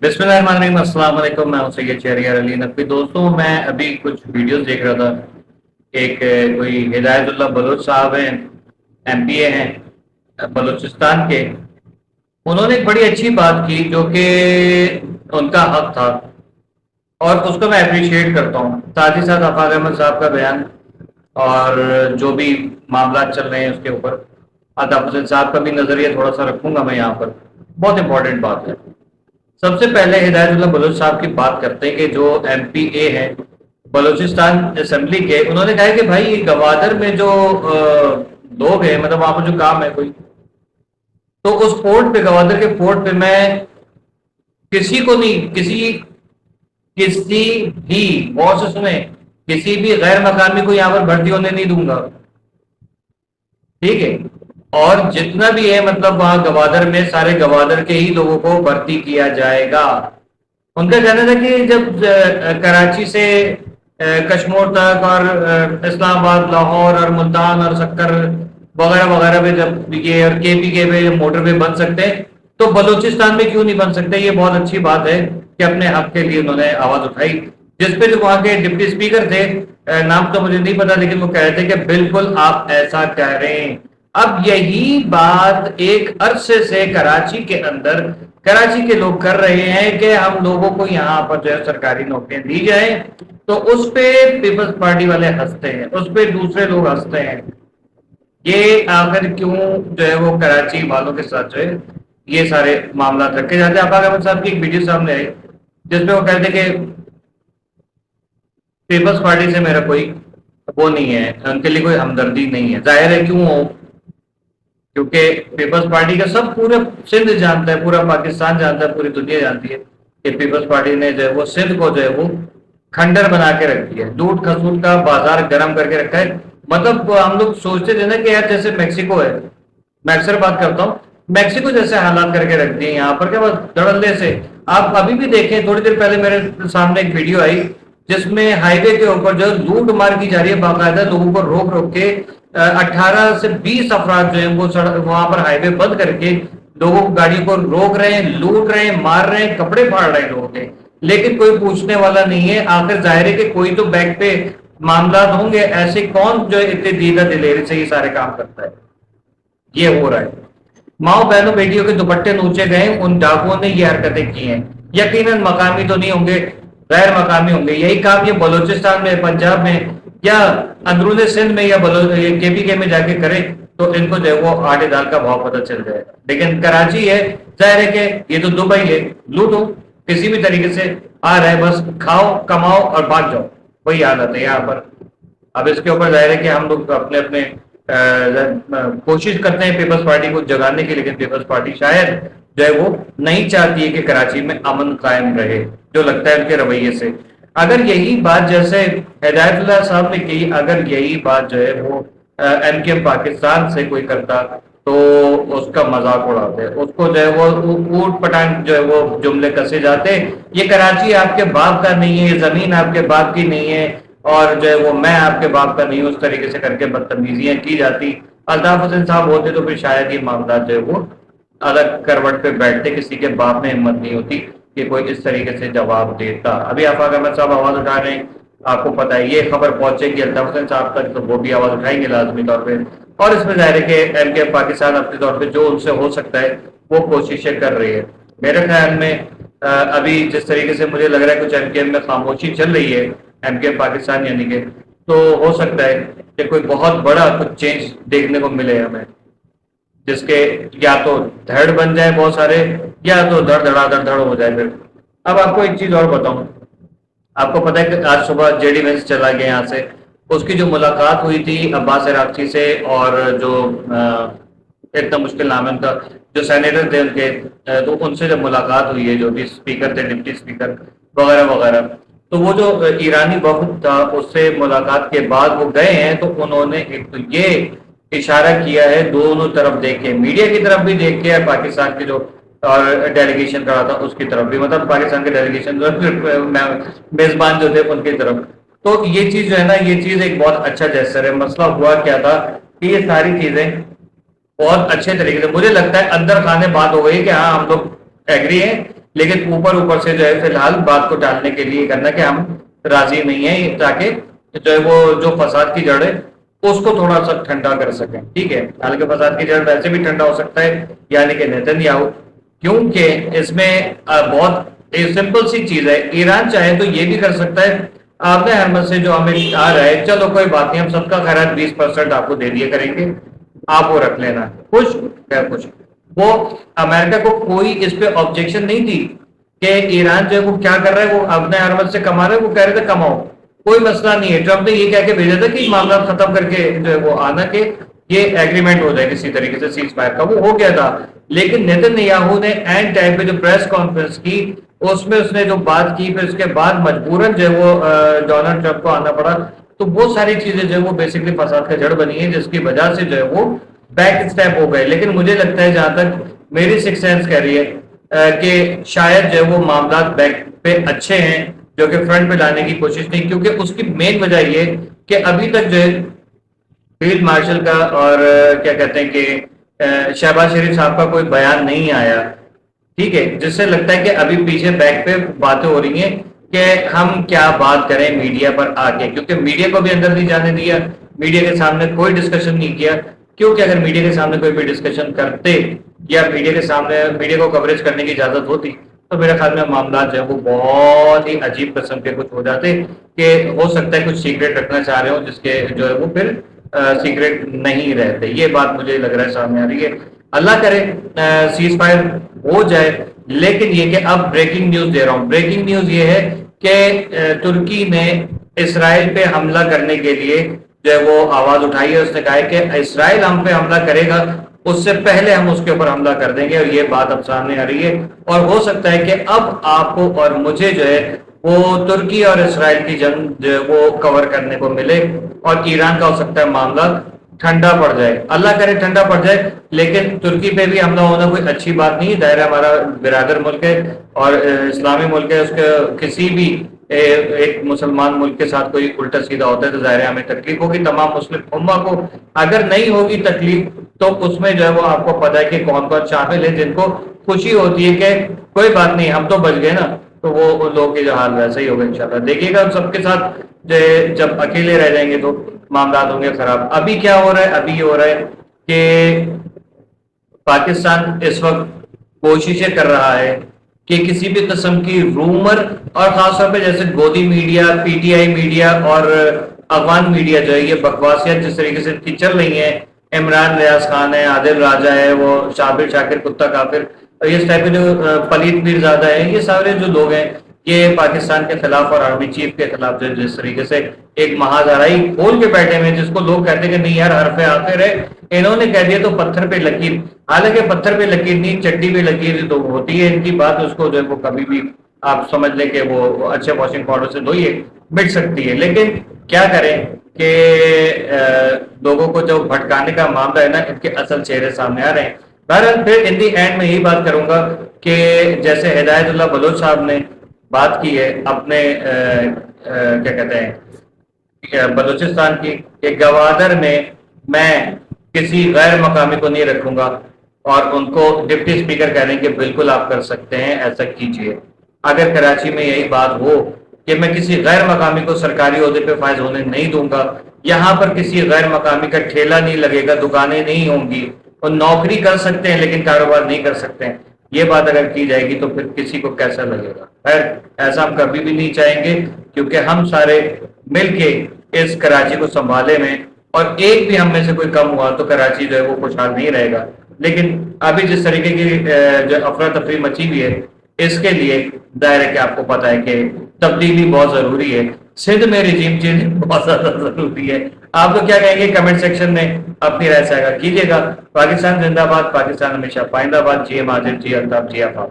बिस्मिल्लाहिर्रहमानिर्रहीम। अस्सलाम वालेकुम। मैं हूं सैयद शहरियार अली नकवी। दोस्तों, मैं अभी कुछ वीडियोस देख रहा था। एक कोई हिदायतुल्लाह बलोच साहब हैं, एमपीए हैं बलूचिस्तान के। उन्होंने एक बड़ी अच्छी बात की जो कि उनका हक था और उसको मैं अप्रिशिएट करता हूँ। साथ ही साथ आफाक अहमद साहब का बयान और जो भी मामला चल रहे हैं उसके ऊपर अताफ हुसैन साहब का भी नजरिया थोड़ा सा रखूंगा मैं यहाँ पर। बहुत इंपॉर्टेंट बात है। सबसे पहले हिदायतुल्लाह बलोच साहब की बात करते हैं कि जो एमपीए हैं बलूचिस्तान असेंबली के। उन्होंने कहा कि भाई गवादर में जो लोग हैं, मतलब वहां पर जो काम है कोई, तो उस पोर्ट पे, गवादर के पोर्ट पे मैं किसी को नहीं, किसी भी, गौर से सुने, किसी भी गैर मकामी को यहाँ पर भर्ती होने नहीं दूंगा। ठीक है। और जितना भी है, मतलब वहां गवादर में सारे गवादर के ही लोगों को भर्ती किया जाएगा। उनका कहना था कि जब कराची से कश्मीर तक और इस्लामाबाद, लाहौर और मुल्तान और सक्कर वगैरह वगैरह पे जब ये और केपी पे मोटरवे बन सकते हैं, तो बलूचिस्तान में क्यों नहीं बन सकते। ये बहुत अच्छी बात है कि अपने हक के लिए उन्होंने आवाज उठाई। जिसपे जो वहां के डिप्टी स्पीकर थे, नाम तो मुझे नहीं पता, लेकिन वो कह रहे थे कि बिल्कुल आप ऐसा कह रहे हैं। अब यही बात एक अरसे से कराची के अंदर कराची के लोग कर रहे हैं कि हम लोगों को यहाँ पर जो है सरकारी नौकरियां दी जाए, तो उस पे पीपल्स पार्टी वाले हंसते हैं, उस पे दूसरे लोग हंसते हैं। ये आखिर क्यों जो है वो कराची वालों के साथ जो है ये सारे मामला रखे जाते हैं। आफाक अहमद साहब की एक वीडियो सामने आई जिसमें वो कहते कि पीपल्स पार्टी से मेरा कोई वो नहीं है, उनके लिए कोई हमदर्दी नहीं है। जाहिर है क्यों हो, क्योंकि पीपल्स पार्टी का सब पूरे सिंध जानता है, पूरा पाकिस्तान जानता है, पूरी दुनिया जानती है कि पीपल्स पार्टी ने जो है वो सिंध को जो है वो खंडर बना के रख दिया है, दूध खसूट का बाजार गर्म करके रखा है। मतलब हम लोग सोचते थे ना कि यार जैसे मैक्सिको है, मैं अक्सर बात करता हूँ, मैक्सिको जैसे हालात करके रख दिए यहाँ पर, क्या बस धड़ल्ले से। आप अभी भी देखें, थोड़ी देर पहले मेरे सामने एक वीडियो आई जिसमें हाईवे के ऊपर जो लूट मार की जा रही है, बाकायदा लोगों को रोक रोक के 18 से 20 अफराद जो है वो सड़क वहां पर हाईवे बंद करके लोगों को, गाड़ी को रोक रहे हैं, लूट रहे हैं, मार रहे हैं, कपड़े फाड़ रहे हैं लोगों के। लेकिन कोई पूछने वाला नहीं है। आखिर जाहिर है कि कोई तो बैक पे मामला होंगे। ऐसे कौन जो इतने दीदा दिलेरी से ये सारे काम करता है। ये हो रहा है। माओ बहनों बेटियों के दुपट्टे नोचे गए, उन डाकुओं ने ये हरकतें की हैं। यकीनन मकामी तो नहीं होंगे, गैर मकामी होंगे। यही काम ये बलूचिस्तान में, पंजाब में या अंदरूनी सिंध में या केपीके में जाके करें तो इनको जो है वो आटे दाल का भाव पता चल जाए। लेकिन कराची है, जाहिर है कि ये तो दुबई है, लूटो किसी भी तरीके से आ रहा है, बस खाओ, कमाओ और भाग जाओ, वही हालत है यहाँ पर। अब इसके ऊपर जाहिर है कि हम लोग अपने अपने कोशिश करते हैं पीपल्स पार्टी को जगाने की, लेकिन पीपल्स पार्टी शायद जो है वो नहीं चाहती है कि कराची में अमन कायम रहे, जो लगता है उनके रवैये से। अगर यही बात जैसे हिदायतुल्लाह साहब ने की, अगर यही बात जो है वो एमकेएम पाकिस्तान से कोई करता तो उसका मजाक उड़ाते, उसको जो है वो ऊट पटांग जो है वो जुमले कसे जाते। ये कराची आपके बाप का नहीं है, ये जमीन आपके बाप की नहीं है, और जो है वो मैं आपके बाप का नहीं हूँ, उस तरीके से करके बदतमीजियां की जाती। अल्ताफ हुसैन साहब होते तो फिर शायद ये मामला जो है वो अलग करवट पे बैठते, किसी के बाप में हिम्मत नहीं होती कि कोई इस तरीके से जवाब देता। अभी आफाक अहमद साहब आवाज उठा रहे हैं, आपको पता है ये खबर पहुंचेगी अल्ताफ हुसैन साहब तक तो वो भी आवाज उठाएंगे लाजमी तौर पे। और इसमें जाहिर है कि एमके पाकिस्तान अपने तौर पे जो उनसे हो सकता है वो कोशिशें कर रही है। मेरे ख्याल में अभी जिस तरीके से मुझे लग रहा है कुछ एमकेएम में खामोशी चल रही है, एमकेएम पाकिस्तान यानी कि, तो हो सकता है कि कोई बहुत बड़ा कुछ चेंज देखने को मिले हमें, जिसके या तो धड़ बन जाए बहुत सारे, या तो धड़ धड़ाधड़ धड़ हो जाए फिर। अब आपको एक चीज और बताऊं, आपको पता है कि आज सुबह जेडी वेंस चला गया यहाँ से, उसकी जो मुलाकात हुई थी अब्बास इराक़ची से, और जो इतना मुश्किल नाम है उनका, जो सेनेटर थे उनके, तो उनसे जब मुलाकात हुई है, जो भी स्पीकर थे, डिप्टी स्पीकर वगैरह वगैरह, तो वो जो ईरानी वफद था उससे मुलाकात के बाद वो गए हैं, तो उन्होंने एक तो ये इशारा किया है दोनों तरफ देख के, मीडिया की तरफ भी देख के, पाकिस्तान के जो और डेलीगेशन खड़ा था उसकी तरफ भी, मतलब पाकिस्तान के डेलीगेशन मेजबान जो थे उनकी तरफ। तो ये चीज जो है ना, ये चीज एक बहुत अच्छा जेस्चर है। मसला हुआ क्या था कि ये सारी चीजें बहुत अच्छे तरीके से, मुझे लगता है अंदर खाने बात हो गई कि हाँ हम लोग एग्री हैं لیکن اوپر اوپر سے جو ہے فی الحال بات کو ٹالنے کے لیے کرنا کہ ہم راضی نہیں ہیں، تاکہ جو ہے وہ جو فساد کی جڑ ہے اس کو تھوڑا سا ٹھنڈا کر سکیں، ٹھیک ہے۔ حالانکہ فساد کی جڑ ویسے بھی ٹھنڈا ہو سکتا ہے، یعنی کہ نیتن یاہو، کیونکہ اس میں بہت سمپل سی چیز ہے، ایران چاہے تو یہ بھی کر سکتا ہے، آپ نے حرمت سے جو ہمیں آ رہا ہے چلو کوئی بات نہیں، ہم سب کا خیرات 20% آپ کو دے دیا کریں گے، آپ وہ رکھ لینا، خوش خیر خوش۔ وہ امریکہ کو کوئی اس پہ آبجیکشن نہیں تھی کہ ایران جو ہے وہ کیا کر رہا ہے، وہ اپنے حرمت سے کما رہا ہے، وہ کہہ رہے تھے کماؤ، کوئی مسئلہ نہیں ہے۔ ٹرمپ نے یہ کہہ کے بھیجا تھا کہ معاملات ختم کر کے جو ہے وہ آنا، کہ یہ ایگریمنٹ ہو جائے کسی طریقے سے سیز فائر کا، وہ ہو گیا تھا۔ لیکن نیتن یاہو نے اینڈ ٹائم پہ جو پریس کانفرنس کی اس میں اس نے جو بات کی، پھر اس کے بعد مجبوراً جو ہے وہ ڈونلڈ ٹرمپ کو آنا پڑا، تو وہ ساری چیزیں جو ہے وہ بیسکلی فساد کا جڑ بنی ہے، جس کی وجہ سے جو ہے وہ بیک اسٹیپ ہو گئے۔ لیکن مجھے لگتا ہے جہاں تک میری سکس سینس کہہ رہی ہے کہ شاید جو ہے وہ معاملات بیک پہ اچھے ہیں، جو کہ فرنٹ پہ لانے کی کوشش نہیں، کیونکہ اس کی مین وجہ یہ کہ ابھی تک جو ہے فیلڈ مارشل کا اور کیا کہتے ہیں کہ شہباز شریف صاحب کا کوئی بیان نہیں آیا، ٹھیک ہے، جس سے لگتا ہے کہ ابھی پیچھے بیک پہ باتیں ہو رہی ہیں کہ ہم کیا بات کریں میڈیا پر آ کے، کیونکہ میڈیا کو بھی اندر نہیں جانے دیا، میڈیا کے سامنے کوئی ڈسکشن نہیں کیا، کیونکہ اگر میڈیا کے سامنے کوئی بھی ڈسکشن کرتے یا میڈیا کے سامنے میڈیا کو کوریج کرنے کی اجازت ہوتی تو میرے خیال میں معاملات جو ہے وہ بہت ہی عجیب قسم کے کچھ ہو جاتے، کہ ہو سکتا ہے کچھ سیکریٹ رکھنا چاہ رہے ہو جس کے جو ہے وہ پھر سیکریٹ نہیں رہتے۔ یہ بات مجھے لگ رہا ہے سامنے آ رہی ہے، اللہ کرے سیز فائر ہو جائے۔ لیکن یہ کہ اب بریکنگ نیوز دے رہا ہوں، بریکنگ نیوز یہ ہے کہ ترکی نے اسرائیل پہ حملہ کرنے کے لیے جو ہے وہ آواز اٹھائی ہے، اس نے کہا ہے کہ اسرائیل ہم پہ حملہ کرے گا اس سے پہلے ہم اس کے اوپر حملہ کر دیں گے، اور یہ بات اب سامنے آ رہی ہے، اور ہو سکتا ہے کہ اب آپ کو اور مجھے جو ہے وہ ترکی اور اسرائیل کی جنگ جو ہے وہ کور کرنے کو ملے، اور ایران کا ہو سکتا ہے معاملہ ٹھنڈا پڑ جائے، اللہ کرے ٹھنڈا پڑ جائے۔ لیکن ترکی پہ بھی حملہ ہونا کوئی اچھی بات نہیں، دائرہ ہمارا برادر ملک ہے اور اسلامی ملک ہے، اس کے کسی بھی ایک مسلمان ملک کے ساتھ کوئی الٹا سیدھا ہوتا ہے تو ظاہر ہمیں تکلیف ہوگی، تمام مسلم امہ کو اگر نہیں ہوگی تکلیف تو اس میں جو ہے وہ آپ کو پتہ ہے کہ کون کون شامل ہے جن کو خوشی ہوتی ہے کہ کوئی بات نہیں ہم تو بچ گئے نا، تو وہ لوگ کے جو حال ویسا ہی ہوگا انشاءاللہ۔ دیکھیے گا سب کے ساتھ جب اکیلے رہ جائیں گے تو معاملات ہوں گے خراب۔ ابھی کیا ہو رہا ہے، ابھی یہ ہو رہا ہے کہ پاکستان اس وقت کوششیں کر رہا ہے کہ کسی بھی قسم کی رومر، اور خاص طور پہ جیسے گودی media, P T I media اور افغان میڈیا جو ہے یہ بکواسیات جس طریقے سے کی چل رہی ہیں، عمران ریاض خان ہے، عادل راجہ ہے، وہ شابر شاکر کتا کافر، اور اس ٹائپ کے جو پلید پیر زادہ ہیں، یہ سارے جو لوگ ہیں یہ پاکستان کے خلاف اور آرمی چیف کے خلاف جو جس طریقے سے ایک محاذرائی کھول کے بیٹھے ہوئے، جس کو لوگ کہتے ہیں کہ نہیں یار حرف آخر ہے، انہوں نے کہہ دیا تو پتھر پہ لکیر، حالانکہ پتھر پہ لکیر نہیں چٹی پہ لکیر تو ہوتی ہے ان کی بات، اس کو جو ہے وہ کبھی بھی آپ سمجھ لیں کہ وہ اچھے واشنگ پاؤڈر سے دھوئیے مٹ سکتی ہے، لیکن کیا کریں کہ لوگوں کو جو بھٹکانے کا معاملہ ہے نا، ان کے اصل چہرے سامنے آ رہے ہیں۔ بہرحال پھر ان دی اینڈ میں یہی بات کروں گا کہ جیسے ہدایت اللہ بلوچ صاحب نے بات کی ہے اپنے کیا کہتے ہیں بلوچستان کی، کہ گوادر میں کسی غیر مقامی کو نہیں رکھوں گا، اور ان کو ڈپٹی اسپیکر کہہ رہے ہیں کہ بالکل آپ کر سکتے ہیں، ایسا کیجئے۔ اگر کراچی میں یہی بات ہو کہ میں کسی غیر مقامی کو سرکاری عہدے پہ فائز ہونے نہیں دوں گا، یہاں پر کسی غیر مقامی کا ٹھیلا نہیں لگے گا، دکانیں نہیں ہوں گی، اور نوکری کر سکتے ہیں لیکن کاروبار نہیں کر سکتے ہیں، یہ بات اگر کی جائے گی تو پھر کسی کو کیسا لگے گا؟ خیر ایسا ہم کبھی بھی نہیں چاہیں گے، کیونکہ ہم سارے مل کے اس کراچی کو سنبھالے میں، اور ایک بھی ہم میں سے کوئی کم ہوا تو کراچی جو ہے وہ خوشحال نہیں رہے گا۔ لیکن ابھی جس طریقے کی جو افراتفری مچی ہوئی ہے، اس کے لیے ظاہر ہے کہ آپ کو پتہ ہے کہ تبدیلی بہت ضروری ہے، سندھ میں رجیم چینج بہت زیادہ ضروری ہے۔ آپ تو کیا کہیں گے کمنٹ سیکشن میں اپنی رائے ساگر کیجیے گا۔ پاکستان زندہ باد، پاکستان ہمیشہ پائندہ باد، جی ماجد، جی الطاف، جی آفاق۔